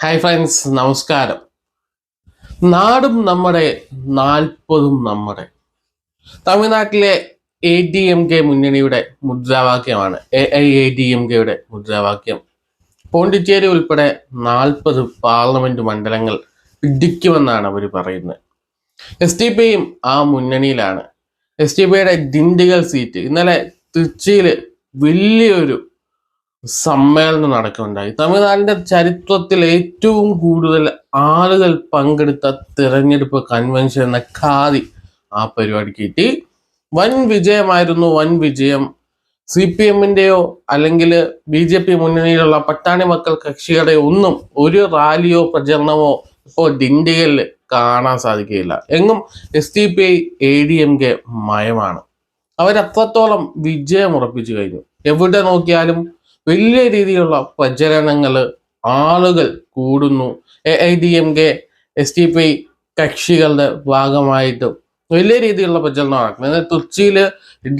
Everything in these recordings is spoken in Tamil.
ഹായ് ഫ്രണ്ട്സ്, നമസ്കാരം. നാടും നമ്മുടെ 40ഉം നമ്മുടെ. തമിഴ്നാട്ടിലെ ADMK മുന്നണിയുടെ മുദ്രാവാക്യമാണ് AIADMKയുടെ മുദ്രാവാക്യം. പോണ്ടിച്ചേരി ഉൾപ്പെടെ 40 പാർലമെന്റ് മണ്ഡലങ്ങൾ പിടിക്കുമെന്നാണ് അവർ പറയുന്നത്. SDPയും ആ മുന്നണിയിലാണ്. SDPയുടെ ദിണ്ടിഗൽ സീറ്റ് ഇന്നലെ തൃച്ചിയിൽ വലിയൊരു സമ്മേളനം നടക്കുകയുണ്ടായി. തമിഴ്നാടിന്റെ ചരിത്രത്തിൽ ഏറ്റവും കൂടുതൽ ആളുകൾ പങ്കെടുത്ത തിരഞ്ഞെടുപ്പ് കൺവെൻഷൻ എന്ന ഖാദി ആ പരിപാടിക്ക് കിട്ടി. വൻ വിജയമായിരുന്നു. വൻ വിജയം. CPMന്റെയോ അല്ലെങ്കിൽ BJP മുന്നണിയിലുള്ള പട്ടാണി മക്കൾ കക്ഷികളുടെ ഒന്നും ഒരു റാലിയോ പ്രചരണമോ ഇപ്പോൾ ദിണ്ടിഗലിൽ കാണാൻ സാധിക്കുകയില്ല. എങ്ങും SDPI ADMK മയമാണ്. അവരത്രത്തോളം വിജയം ഉറപ്പിച്ചു കഴിഞ്ഞു. എവിടെ നോക്കിയാലും വലിയ രീതിയിലുള്ള പ്രചരണങ്ങൾ, ആളുകൾ കൂടുന്നു. AIADMK SDPI കക്ഷികളുടെ ഭാഗമായിട്ട് വലിയ രീതിയിലുള്ള പ്രചരണം നടക്കുന്നത്. തുർച്ചിയിൽ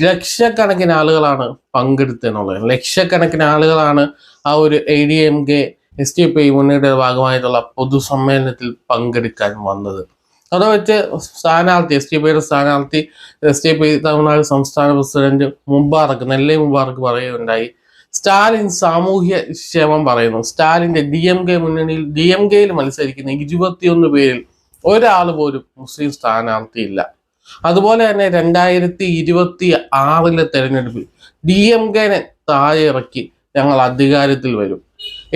ലക്ഷക്കണക്കിന് ആളുകളാണ് പങ്കെടുത്തെന്നുള്ളത്. ലക്ഷക്കണക്കിന് ആളുകളാണ് ആ ഒരു ADMK SDPI മുന്നണിയുടെ ഭാഗമായിട്ടുള്ള പൊതുസമ്മേളനത്തിൽ പങ്കെടുക്കാൻ വന്നത്. അത് വെച്ച് സ്ഥാനാർത്ഥി SDPIയുടെ സ്ഥാനാർത്ഥി SDPI തമിഴ്നാട് സംസ്ഥാന പ്രസിഡന്റ് നെല്ലൈ മുബാറക്ക് പറയുകയുണ്ടായി. സ്റ്റാലിൻ സാമൂഹ്യ ക്ഷേമം പറയുന്നു. സ്റ്റാലിന്റെ DMK മുന്നണിയിൽ DMKയിൽ മത്സരിക്കുന്ന 21 പേരിൽ ഒരാൾ പോലും മുസ്ലിം സ്ഥാനാർത്ഥിയില്ല. അതുപോലെ തന്നെ 2026 തെരഞ്ഞെടുപ്പിൽ DMKനെ താഴെ ഇറക്കി ഞങ്ങൾ അധികാരത്തിൽ വരും.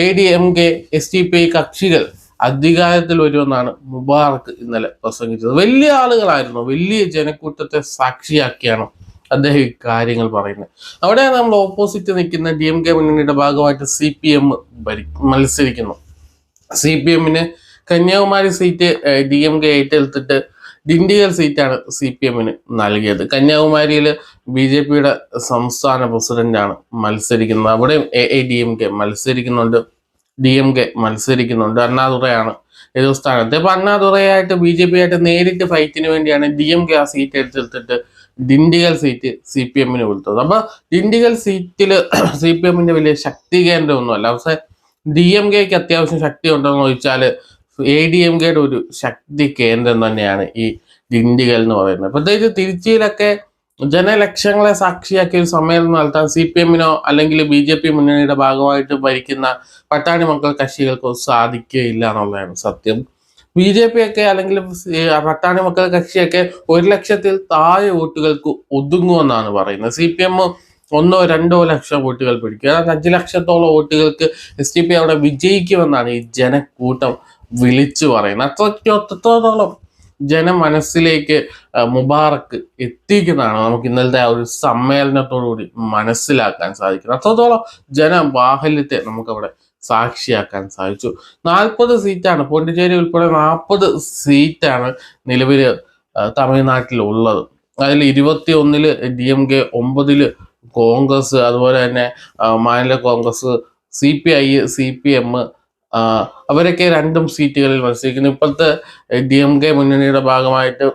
ADMK SDPI കക്ഷികൾ അധികാരത്തിൽ വരുമെന്നാണ് മുബാറക്ക് ഇന്നലെ പ്രസംഗിച്ചത്. വലിയ ആളുകളായിരുന്നു, വലിയ ജനക്കൂട്ടത്തെ സാക്ഷിയാക്കിയാണ് അദ്ദേഹം ഈ കാര്യങ്ങൾ പറയുന്നത്. അവിടെ നമ്മൾ ഓപ്പോസിറ്റ് നിൽക്കുന്ന DMK മുന്നണിയുടെ ഭാഗമായിട്ട് CPM മത്സരിക്കുന്നു. CPMന് കന്യാകുമാരി സീറ്റ് DMK ഏറ്റെടുത്തിട്ട് ദിണ്ടിഗൽ സീറ്റാണ് CPMന് നൽകിയത്. കന്യാകുമാരിയിൽ BJPയുടെ സംസ്ഥാന പ്രസിഡന്റാണ് മത്സരിക്കുന്നത്. അവിടെ AIADMK മത്സരിക്കുന്നുണ്ട്, DMK മത്സരിക്കുന്നുണ്ട്. അണ്ണാദുറയാണ് ഏതോ സ്ഥാനത്ത്. അപ്പൊ അണ്ണാദുറയായിട്ട് BJP ആയിട്ട് നേരിട്ട് ഫൈറ്റിന് വേണ്ടിയാണ് DMK ആ സീറ്റ് എടുത്തെടുത്തിട്ട് ദിണ്ടിഗൽ സീറ്റ് CPMന് കൊടുത്തത്. അപ്പൊ ദിണ്ടിഗൽ സീറ്റില് CPMന്റെ വലിയ ശക്തി കേന്ദ്രമൊന്നുമല്ല. പക്ഷെ DMKക്ക് അത്യാവശ്യം ശക്തി ഉണ്ടെന്ന് ചോദിച്ചാൽ ADMKയുടെ ഒരു ശക്തി കേന്ദ്രം തന്നെയാണ് ഈ ദിണ്ടിഗൽ എന്ന് പറയുന്നത്. പ്രത്യേകിച്ച് തിരുച്ചിയിലൊക്കെ ജനലക്ഷങ്ങളെ സാക്ഷിയാക്കിയ ഒരു സമ്മേളനം നടത്താൻ CPMനോ അല്ലെങ്കിൽ BJP മുന്നണിയുടെ ഭാഗമായിട്ട് ഭരിക്കുന്ന പട്ടാണി മക്കൾ കക്ഷികൾക്കോ സാധിക്കുകയില്ല എന്നുള്ളതാണ് സത്യം. BJP ഒക്കെ അല്ലെങ്കിൽ പട്ടാണി മക്കൾ കക്ഷിയൊക്കെ 1 ലക്ഷത്തിൽ താഴെ വോട്ടുകൾക്ക് ഒതുങ്ങുമെന്നാണ് പറയുന്നത്. CPM 1-2 ലക്ഷം വോട്ടുകൾ പിടിക്കുക. 5 ലക്ഷത്തോളം വോട്ടുകൾക്ക് SDPI അവിടെ വിജയിക്കുമെന്നാണ് ഈ ജനക്കൂട്ടം വിളിച്ചു പറയുന്നത്. അത്രത്തോളം ജനമനസ്സിലേക്ക് മുബാറക്ക് എത്തിക്കുന്നതാണ് നമുക്ക് ഇന്നലത്തെ ആ ഒരു സമ്മേളനത്തോടുകൂടി മനസ്സിലാക്കാൻ സാധിക്കുന്നത്. അത്രത്തോളം ജനബാഹല്യത്തെ നമുക്കവിടെ സാക്ഷിയാക്കാൻ സാധിച്ചു. 40 സീറ്റാണ്, പോണ്ടിച്ചേരി ഉൾപ്പെടെ 40 സീറ്റാണ് നിലവിൽ തമിഴ്നാട്ടിലുള്ളത്. അതിൽ 21 DMK, 9 കോൺഗ്രസ്, അതുപോലെ തന്നെ മാനില കോൺഗ്രസ്, CPI, CPM അവരൊക്കെ 2 സീറ്റുകളിൽ മത്സരിക്കുന്നു. ഇപ്പോഴത്തെ DMK മുന്നണിയുടെ ഭാഗമായിട്ട്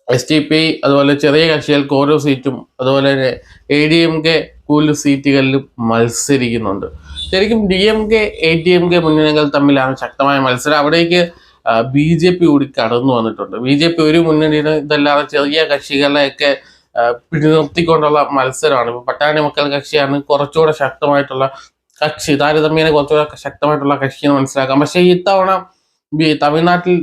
SDPI അതുപോലെ ചെറിയ കക്ഷികൾക്ക് ഓരോ സീറ്റും, അതുപോലെ തന്നെ ADMK കൂടുതൽ സീറ്റുകളിലും മത്സരിക്കുന്നുണ്ട്. ശരിക്കും DMK ADMK മുന്നണികൾ തമ്മിലാണ് ശക്തമായ മത്സരം. അവിടേക്ക് BJP കൂടി കടന്നു വന്നിട്ടുണ്ട്. BJP ഒരു മുന്നണിയുടെ ഇതല്ലാതെ ചെറിയ കക്ഷികളെയൊക്കെ പിടിനിർത്തിക്കൊണ്ടുള്ള മത്സരമാണ്. ഇപ്പൊ പട്ടാണി മക്കൾ കക്ഷിയാണ് കുറച്ചുകൂടെ ശക്തമായിട്ടുള്ള കക്ഷി, താരതമ്യേന കുറച്ചുകൂടെ ശക്തമായിട്ടുള്ള കക്ഷി എന്ന് മനസ്സിലാക്കാം. പക്ഷെ ഇത്തവണ തമിഴ്നാട്ടിൽ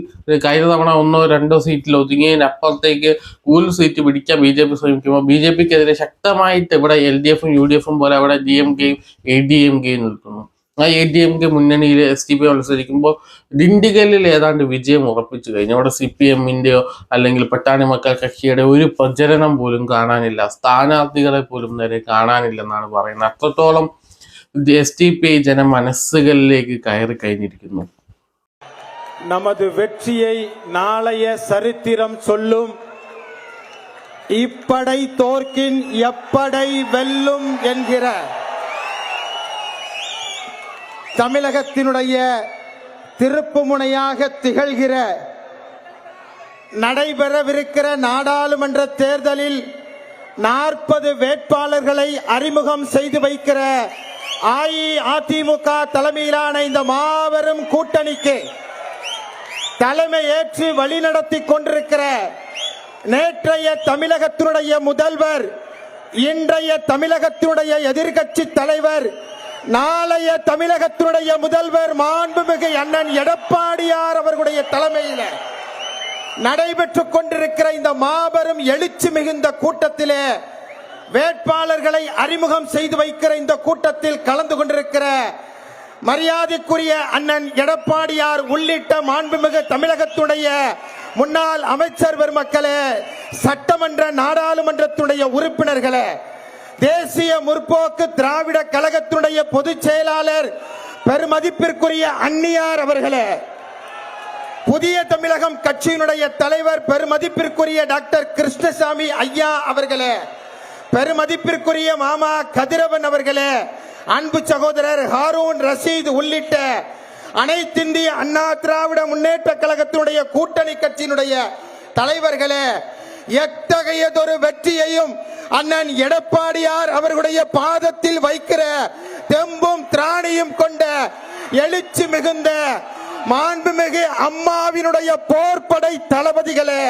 കഴിഞ്ഞ തവണ 1-2 സീറ്റിൽ ഒതുങ്ങിയതിനപ്പുറത്തേക്ക് കൂടുതൽ സീറ്റ് പിടിക്കാൻ BJP ശ്രമിക്കുമ്പോൾ BJPക്കെതിരെ ശക്തമായിട്ട് ഇവിടെ LDFും UDFും പോലെ അവിടെ DMKയും ADMKയും നിൽക്കുന്നു. ആ ADMK മുന്നണിയിൽ SDPI മത്സരിക്കുമ്പോൾ ദിണ്ടിഗലിൽ ഏതാണ്ട് വിജയം ഉറപ്പിച്ചു കഴിഞ്ഞു. അവിടെ CPMന്റെയോ അല്ലെങ്കിൽ പട്ടാണി മക്കൾ കക്ഷിയുടെ ഒരു പ്രചരണം പോലും കാണാനില്ല, സ്ഥാനാർത്ഥികളെ പോലും നേരെ കാണാനില്ലെന്നാണ് പറയുന്നത്. അത്രത്തോളം SDPI ജനമനസ്സുകളിലേക്ക് കയറി കഴിഞ്ഞിരിക്കുന്നു. நமது வெற்றியை நாளைய சரித்திரம் சொல்லும். இப்படை தோற்கின் எப்படை வெல்லும் என்கிற தமிழகத்தினுடைய திருப்புமுனையாக திகழ்கிற நடைபெறவிருக்கிற நாடாளுமன்ற தேர்தலில் 40 வேட்பாளர்களை அறிமுகம் செய்து வைக்கிற அஇஅதிமுக தலைமையிலான இந்த மாபெரும் கூட்டணிக்கு தலைமை ஏற்று வழிநடத்தி கொண்டிருக்கிற நேற்றைய தமிழகத்தினுடைய முதல்வர், இன்றைய தமிழகத்தினுடைய எதிர்க்கட்சி தலைவர், நாளைய தமிழகத்தினுடைய முதல்வர் மாண்புமிகு அண்ணன் எடப்பாடியார் அவர்களுடைய தலைமையில் நடைபெற்றுக் கொண்டிருக்கிற இந்த மாபெரும் எழுச்சி மிகுந்த கூட்டத்திலே வேட்பாளர்களை அறிமுகம் செய்து வைக்கிற இந்த கூட்டத்தில் கலந்து கொண்டிருக்கிற மரியாதைக்குரிய அண்ணன் எடப்பாடியார் உள்ளிட்ட மாண்புமிகு தமிழகத்துடைய முன்னாள் அமைச்சர் பெருமக்களே, சட்டமன்ற நாடாளுமன்றத்துடைய உறுப்பினர்களே, தேசிய முற்போக்கு திராவிட கழகத்தினுடைய பொதுச் செயலாளர் பெருமதிப்பிற்குரிய அன்னியார் அவர்களே, புதிய தமிழகம் கட்சியினுடைய தலைவர் பெருமதிப்பிற்குரிய டாக்டர் கிருஷ்ணசாமி ஐயா அவர்களே, பெருமதிப்பிற்குரிய மாமா கதிரவன் அவர்களே, அன்பு சகோதரர் ஹாரூன் ரஷீத் உள்ளிட்ட அனைத்திந்திய அண்ணா திராவிட முன்னேற்ற கழகத்தினுடைய கூட்டணி கட்சியினுடைய தலைவர்களே, எத்தகையதொரு வெற்றியையும் அண்ணன் எடப்பாடியார் அவர்களுடைய பாதத்தில் வைக்கிற தெம்பும் திராணியும் கொண்ட எழுச்சி மிகுந்த மாண்புமிகு அம்மாவினுடைய போர்படை தளபதிகளே,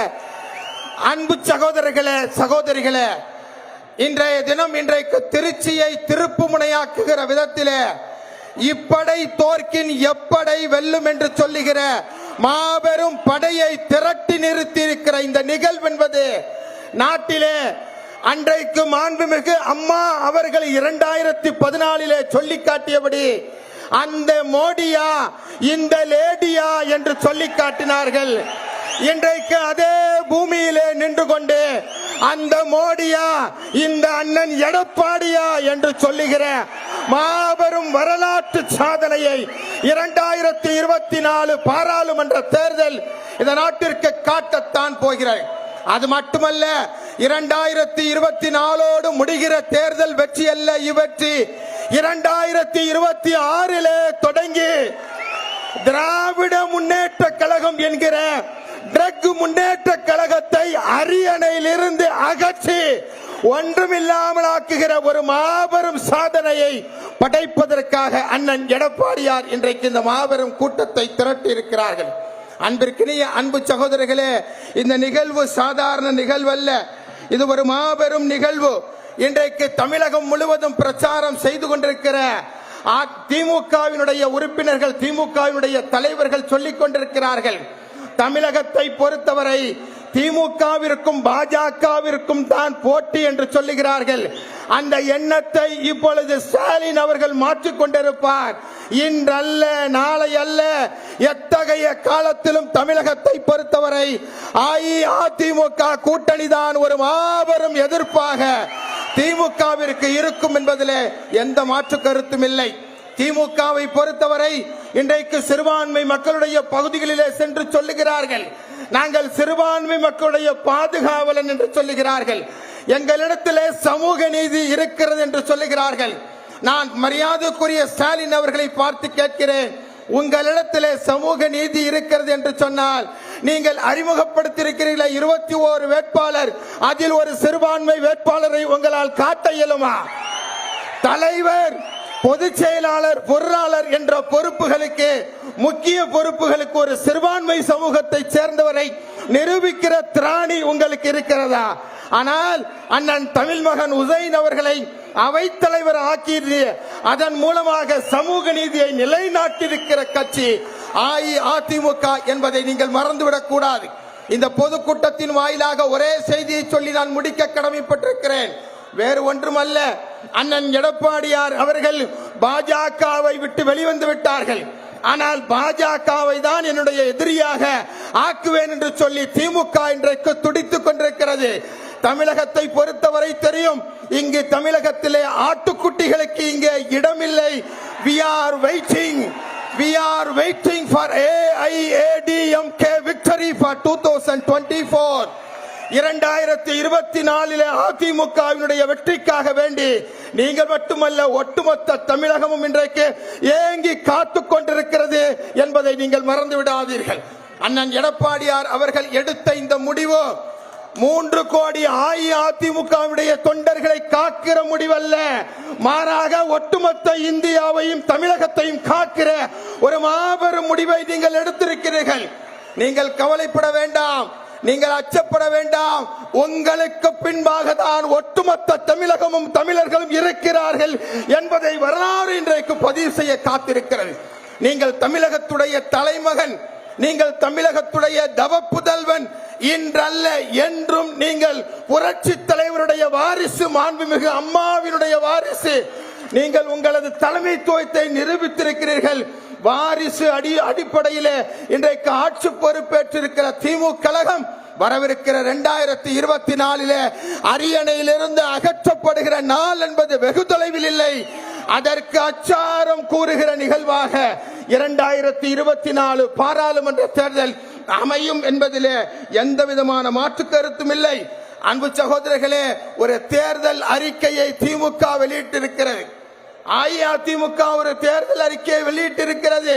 அன்பு சகோதரர்களே, சகோதரிகளே, இன்றைய தினம் இன்றைக்கு திருச்சியை திருப்பு முனையாக்குகிற விதத்திலே இப்படை தோற்கின் எப்படை வெல்லும் என்று சொல்லுகிற மாபெரும் படையை திரட்டி நிறுத்தி இருக்கிற இந்த நிகழ்வு என்பது நாட்டிலே அன்றைக்கு மாண்புமிகு அம்மா அவர்கள் 2014 சொல்லி காட்டியபடி அந்த மோடியா இந்த லேடியா என்று சொல்லி காட்டினார்கள். இன்றைக்கு அதே பூமியிலே நின்று கொண்டு அந்த மோடியா இந்த அண்ணன் எடப்பாடியா என்று சொல்லுகிற மாபெரும் வரலாற்று சாதனையை 2024 பாராளுமன்ற தேர்தல் இந்த நாட்டிற்கு காட்டத்தான் போகிறேன். அது மட்டுமல்ல, 2024 முடிகிற தேர்தல் வெற்றி அல்ல, இவற்றி 2026 தொடங்கி திராவிட முன்னேற்ற கழகம் என்கிற ட்ரக் முன்னேற்ற கழகத்தை அரியணையிலிருந்து அகற்றி ஒன்றுமில்லாமல் ஆக்குகிற ஒரு மாபெரும் சாதனையை படைப்பதற்காக அண்ணன் எடப்பாடியார் இன்றைக்கு இந்த மாபெரும் கூட்டத்தை திரட்டி இருக்கிறார்கள். அன்பிற்கினிய அன்பு சகோதரர்களே, இந்த நிகழ்வு சாதாரண நிகழ்வு அல்ல, இது ஒரு மாபெரும் நிகழ்வு. இன்றைக்கு தமிழகம் முழுவதும் பிரச்சாரம் செய்து கொண்டிருக்கிற திமுகவினுடைய உறுப்பினர்கள், திமுகவினுடைய தலைவர்கள் சொல்லிக் கொண்டிருக்கிறார்கள், தமிழகத்தை பொறுத்தவரை திமுகவிற்கும் பாஜகவிற்கும் தான் போட்டி என்று சொல்லுகிறார்கள். அந்த எண்ணத்தை இப்பொழுது ஸ்டாலின் அவர்கள் மாற்றிக் கொண்டிருப்பார். இன்றல்ல, நாளை அல்ல, எத்தகைய காலத்திலும் தமிழகத்தை பொறுத்தவரை அஇஅதிமுக கூட்டணி தான் ஒரு மாபெரும் எதிர்ப்பாக திமுகவிற்கு இருக்கும் என்பதில் எந்த மாற்று கருத்தும் இல்லை. திமுகவை பொறுத்தவரை இன்றைக்கு சிறுபான்மை மக்களுடைய பகுதிகளிலே சென்று சொல்லுகிறார்கள், நாங்கள் சிறுபான்மை மக்களுடைய பாதுகாவலன் என்று சொல்லுகிறார்கள், எங்களிடத்திலே சமூக நீதி இருக்கிறது என்று சொல்லுகிறார்கள். நான் மரியாதைக்குரிய ஸ்டாலின் அவர்களை பார்த்து கேட்கிறேன், உங்களிடத்திலே சமூக நீதி இருக்கிறது என்று சொன்னால் நீங்கள் அறிமுகப்படுத்தியிருக்கிறீர்களே 21 வேட்பாளர், அதில் ஒரு சிறுபான்மை வேட்பாளரை உங்களால் காட்ட இயலுமா? தலைவர், பொதுச் செயலாளர், பொருளாளர் என்ற பொறுப்புகளுக்கு, முக்கிய பொறுப்புகளுக்கு ஒரு சிறுபான்மை சமூகத்தை சேர்ந்தவரை நிரூபிக்கிற திராணி உங்களுக்கு இருக்கிறதா? ஆனால் அண்ணன் தமிழ் மகன் உசைன் அவர்களை அவைத்தலைவர் ஆக்கி அதன் மூலமாக சமூக நீதியை நிலைநாட்டியிருக்கிற கட்சி அஇஅதிமுக என்பதை நீங்கள் மறந்துவிடக் கூடாது. இந்த பொதுக்கூட்டத்தின் வாயிலாக ஒரே செய்தியை சொல்லி நான் முடிக்க கடமைப்பட்டிருக்கிறேன். வேறு ஒன்றுமல்ல, அண்ணன் எடப்பாடியார் அவர்கள் பாஜகவை விட்டு வெளிவந்து விட்டார்கள். ஆனால் பாஜகவை தான் என்னுடைய எதிரியாக ஆக்குவேன் என்று சொல்லி திமுக இன்றைக்கு துடித்துக் கொண்டிருக்கிறது. தமிழகத்தை பொறுத்தவரை தெரியும், இங்கு தமிழகத்திலே ஆட்டுக்குட்டிகளுக்கு இங்கே இடமில்லை. We are waiting for AIADMK victory for 2024. 2024 அதிமுகவினுடைய வெற்றிக்காக வேண்டி நீங்கள் மட்டுமல்ல, ஒட்டுமொத்த தமிழகமும் இன்றைக்கு ஏங்கி காத்துக் கொண்டிருக்கிறது என்பதை நீங்கள் மறந்து விடாதீர்கள். அண்ணன் எடப்பாடியார் அவர்கள் எடுத்த இந்த முடிவு 3 கோடி அஇஅதிமுகவுடைய தொண்டர்களை காக்கிற முடிவல்ல, மாறாக ஒட்டுமொத்த இந்தியாவையும் தமிழகத்தையும் காக்கிற ஒரு மாபெரும் முடிவை நீங்கள் எடுத்திருக்கிறீர்கள். நீங்கள் கவலைப்பட வேண்டாம், நீங்கள் அச்சப்பட வேண்டாம். உங்களுக்கு பின்பாக தான் ஒட்டுமொத்த தமிழகமும் தமிழர்களும் இருக்கிறார்கள் என்பதை வரலாறு இன்றைக்கு பதிவு செய்ய காத்திருக்கிறது. நீங்கள் தமிழகத்துடைய தலைமகன், நீங்கள் தமிழகத்துடைய தவப்புதல்வன், இன்றல்ல என்றும் நீங்கள் புரட்சி தலைவருடைய வாரிசு, மாண்புமிகு அம்மாவினுடைய வாரிசு. நீங்கள் உங்களது தலைமைத்துவத்தை நிரூபித்திருக்கிறீர்கள். வாரிசு அடிப்படையிலே இன்றைக்கு ஆட்சி பொறுப்பேற்றிருக்கிற திமுக கழகம் வரவிருக்கிற 2024 அரியணையிலிருந்து அகற்றப்படுகிற நாள் என்பது வெகு தொலைவில் இல்லை. அதற்கு அச்சாரம் கூறுகிற நிகழ்வாக 2024 பாராளுமன்ற தேர்தல் அமையும் என்பதிலே எந்த விதமான மாற்று கருத்தும் இல்லை. அன்பு சகோதரர்களே, ஒரு தேர்தல் அறிக்கையை திமுக வெளியிட்டிருக்கிறது. அஇஅதிமுக ஒரு தேர்தல் அறிக்கையை வெளியிட்டிருக்கிறது.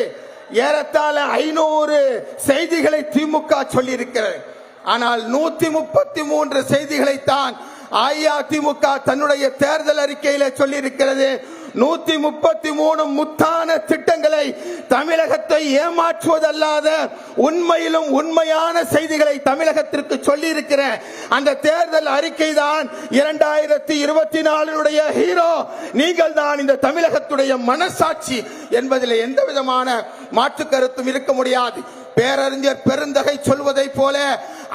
ஏறத்தாழ 500 செய்திகளை திமுக சொல்லியிருக்கிறது. ஆனால் 133 செய்திகளைத்தான் அஇஅதிமுக தன்னுடைய தேர்தல் அறிக்கையில சொல்லியிருக்கிறது. 133 முத்தான திட்டங்களை, தமிழகத்தை ஏமாற்றுவதல்லாத உண்மையிலும் உண்மையான செய்திகளை தமிழகத்திற்கு சொல்லி இருக்கிற அந்த தேர்தல் அறிக்கை தான் 2024 ஹீரோ. நீங்கள் தான் இந்த தமிழகத்துடைய மனசாட்சி என்பதில் எந்த விதமான மாற்று கருத்தும் இருக்க முடியாது. பேரறிஞர் பெருந்தகை சொல்வதை போல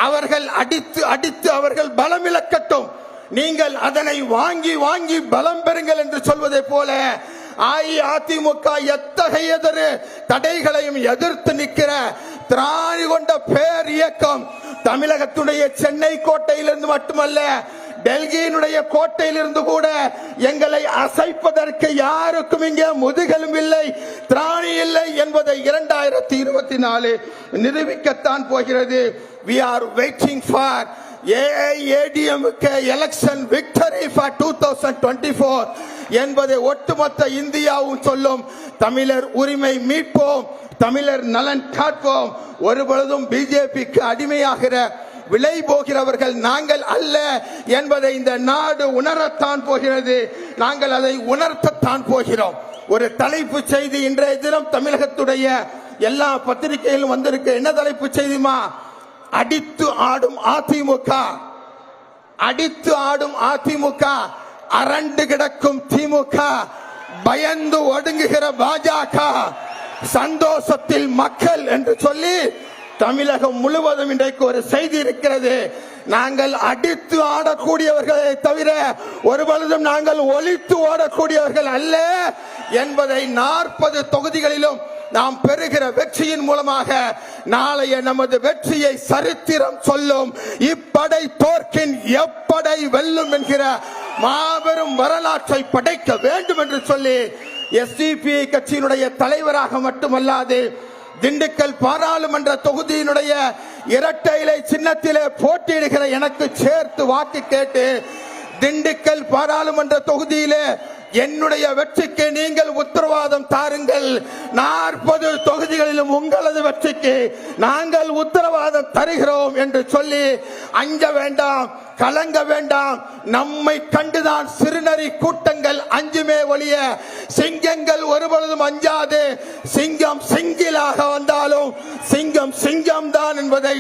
அவர்கள் அடித்து அடித்து அவர்கள் பலம் இழக்கட்டும், நீங்கள் அதனை வாங்கி வாங்கி பலம் பெறுங்கள் என்று சொல்வதை போல அஇஅதிமுக எத்தகைய தடைகளையும் எதிர்த்து நிற்கிற திராணி கொண்ட பேர் இயக்கம். தமிழகத்துடைய சென்னை கோட்டையிலிருந்து மட்டுமல்ல, டெல்லியினுடைய கோட்டையிலிருந்து கூட எங்களை அசைப்பதற்கு யாருக்கும் இங்கே முதுகெலும் இல்லை, திராணி இல்லை என்பதை 2024 நிரூபிக்கத்தான் போகிறது. We are waiting for AIADMK election victory for 2024 என்பதை ஒட்டுமொத்த இந்தியாவும் சொல்லும். தமிழர் உரிமை மீட்போம், தமிழர் நலன் காப்போம். ஒருபொழுதும் பிஜேபிக்கு அடிமையாகிற விலை போகிறவர்கள் நாங்கள் அல்ல என்பதை இந்த நாடு உணரத்தான் போகிறது. நாங்கள் அதை உணர்த்தத்தான் போகிறோம். ஒரு தலைப்பு செய்தி இன்றைய தினம் தமிழகத்துடைய எல்லா பத்திரிகையிலும் வந்திருக்கு. என்ன தலைப்பு செய்திமா? அடித்து ஆடும் அதிமுக, அடித்து ஆடும் அதிமுக, அரண்டு கிடக்கும் திமுக, பயந்து ஒடுங்குகிற பாஜக, சந்தோஷத்தில் மக்கள் என்று சொல்லி தமிழகம் முழுவதும் இன்றைக்கு ஒரு செய்தி இருக்கிறது. நாங்கள் அடித்து ஆடக்கூடியவர்களை தவிர ஒருபொழுதும் நாங்கள் ஒலித்து ஓடக்கூடியவர்கள் அல்ல என்பதை 40 தொகுதிகளிலும் நாம் பெறுகிற வெற்றியின் மூலமாக நாளைய நமது வெற்றியை சரித்திரம் சொல்லும். இப்படை தோற்கின் எப்படை வெல்லும் என்கிற மாபெரும் வரலாற்றை படைக்க வேண்டும் என்று சொல்லி SDP கட்சியினுடைய தலைவராக மட்டுமல்லாது திண்டுக்கல் பாராளுமன்ற தொகுதியினுடைய இரட்டை இலை சின்னத்திலே போட்டியிடுகிற எனக்கு சேர்த்து வாக்கு கேட்டு திண்டுக்கல் பாராளுமன்ற தொகுதியிலே என்னுடைய வெற்றிக்கு நீங்கள் உத்தரவாதம் தாருங்கள். 40 தொகுதிகளிலும் உங்களது வெற்றிக்கு நாங்கள் உத்தரவாதம் தருகிறோம் என்று சொல்லி அஞ்ச வேண்டாம், கலங்க வேண்டாம். நம்மை கண்டுதான் சிறுநரி கூட்டங்கள் அஞ்சுமே ஒழிய சிங்கங்கள் ஒருபொழுதும் அஞ்சாது. சிங்கம் சிங்கிலாக வந்தாலும் சிங்கம் சிங்கம் தான் என்பதை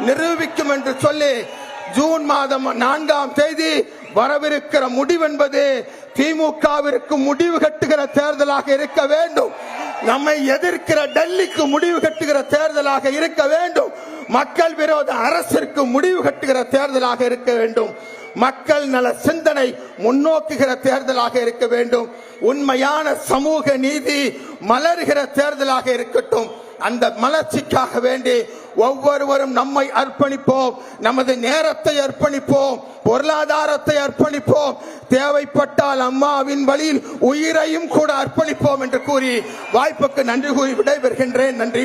நிரூபிக்கும் என்று சொல்லி ஜூன் மாதம் 4ஆம் தேதி வரவிருக்கிற முடிவென்பது திமுகவிற்கு முடிவு கட்டுகிற தேர்தலாக இருக்க வேண்டும். நம்மை எதிர்க்கிற டெல்லிக்கு முடிவு கட்டுகிற தேர்தலாக இருக்க வேண்டும். மக்கள் விரோத அரசிற்கு முடிவு கட்டுகிற தேர்தலாக இருக்க வேண்டும். மக்கள் நல சிந்தனை முன்னோக்குகிற தேர்தலாக இருக்க வேண்டும். உண்மையான சமூக நீதி மலர்கிற தேர்தலாக இருக்கட்டும். அந்த மலர்ச்சிக்காக வேண்டி ஒவ்வொருவரும் நம்மை அர்ப்பணிப்போம், நமது நேரத்தை அர்ப்பணிப்போம், பொருளாதாரத்தை அர்ப்பணிப்போம், தேவைப்பட்டால் அம்மாவின் வழியில் உயிரையும் கூட அர்ப்பணிப்போம் என்று கூறி வாய்ப்புக்கு நன்றி கூறி விடைபெறுகின்றேன். நன்றி.